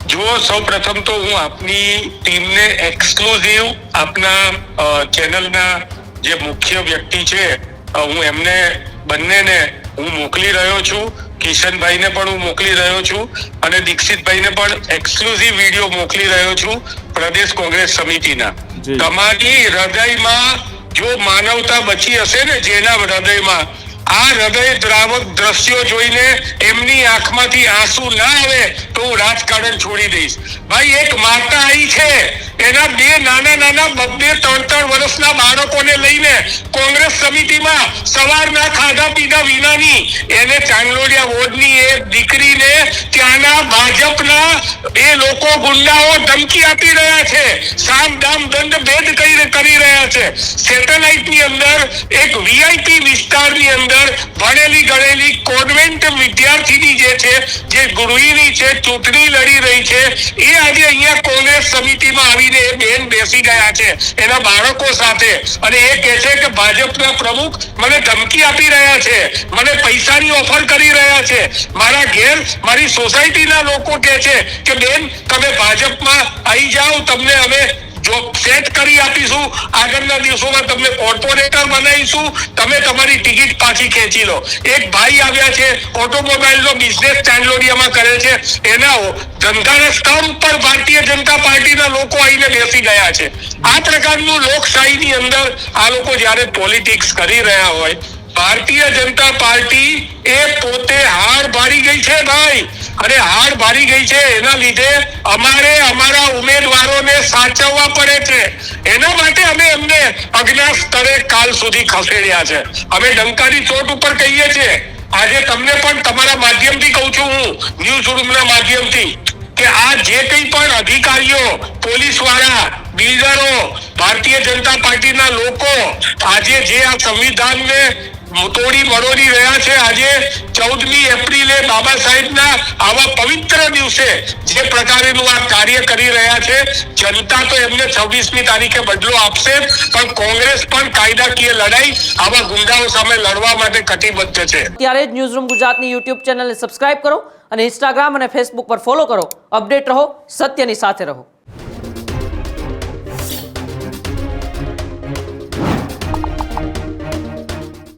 જો સૌપ્રથમ તો હું આપની ટીમને એક્સક્લુઝિવ આપના ચેનલના જે મુખ્ય વ્યક્તિ છે હું એમને બંનેને હું મોકલી રહ્યો છું, કિશનભાઈને પણ હું મોકલી રહ્યો છું અને દીક્ષિતભાઈને પણ એક્સક્લુઝિવ વિડીયો મોકલી રહ્યો છું પ્રદેશ કોંગ્રેસ સમિતિના. તમારી હૃદયમાં જો માનવતા બચી હશે ને, જેના હૃદયમાં આ હૃદય દ્રાવક દ્રશ્યો જોઈને એમની આંખમાંથી આંસુ ના આવે તો હું રાજકારણ છોડી દઈશ. ભાઈ, એક માતા આવી છે, એના બે નાના 2-3 વર્ષના બાળકોને લઈને કોંગ્રેસ સમિતિમાં સવારના ખાધા પીધા વિનાની એને ચાંગલોડિયા વોર્ડની એ દીકરીને ત્યાંના ભાજપના એ લોકો ગુંડાઓ ધમકી આપી રહ્યા છે, સામ દામ દંડ ભેદ કરી રહ્યા છે. સેટેલાઇટની અંદર એક વીઆઈપી વિસ્તારની અંદર ભણેલી ગણેલી કોન્વેન્ટ વિદ્યાર્થીની જે છે, જે ગૃહિણી છે, ચૂંટણી લડી રહી છે, એ આજે અહીંયા કોંગ્રેસ સમિતિમાં આવીને એ બેન બેસી ગયા છે એના બાળકો સાથે અને એ કહે છે કે ભાજપના પ્રમુખ મને ધમકી આપી રહ્યા છે, મને પૈસાની ઓફર કરી રહ્યા છે. મારા ઘેર મારી સોસાયટીના લોકો કહે છે કે બેન તમે ભાજપમાં આવી જાઓ, તમને અમે જોબ સેટ કરી આપીશું, આગળના દિવસોમાં તમને કોર્પોરેટર બનાવીશું, તમે તમારી ટિકિટ પાછી ખેંચી લો. એક ભાઈ આવ્યા છે, ઓટોમોબાઈલનો બિઝનેસ ચાંદલોડિયામાં કરે છે, એના ધંધાના સ્તંભ પર ભારતીય જનતા પાર્ટીના લોકો આવીને બેસી ગયા છે. આ પ્રકારનું લોકશાહીની અંદર આ લોકો જ્યારે પોલિટિક્સ કરી રહ્યા હોય, ભારતીય જનતા પાર્ટી એ પોતે હાર ભારી ગઈ છે ભાઈ, અને હાર ભારી ગઈ છે એના લીધે અમારે અમારા ઉમેદવારોને સાચવવા પડે છે. એના માટે અમે એમને અજ્ઞાત સ્તરે કાલ સુધી ખસેડ્યા છે. અમે ડંકાની ચોટ ઉપર કહીએ છીએ. આજે તમને પણ તમારા માધ્યમથી કહું છું, હું ન્યૂઝ રૂમના માધ્યમથી, કે આ જે કંઈ પણ અધિકારીઓ, પોલીસ વાળા, બિલ્ડરો, ભારતીય જનતા પાર્ટીના લોકો આજે જે આ સંવિધાનને તોડી મરોડી રહ્યા છે, આજે 14મી એપ્રિલે બાબા સાહેબના આવા પવિત્ર દિવસે જે પ્રકારેનું આ કાર્ય કરી રહ્યા છે, જનતા તો એમને 26મી તારીખે બદલો આપશે, પણ કોંગ્રેસ પણ કાયદાકીય લડાઈ આવા ગુંડાઓ સામે લડવા માટે કટિબદ્ધ છે. ત્યારે જ ન્યૂઝરૂમ ગુજરાતની યુટ્યુબ ચેનલને સબસ્ક્રાઇબ કરો અને ઇન્સ્ટાગ્રામ અને ફેસબુક પર ફોલો કરો. અપડેટ રહો, સત્યની સાથે રહો.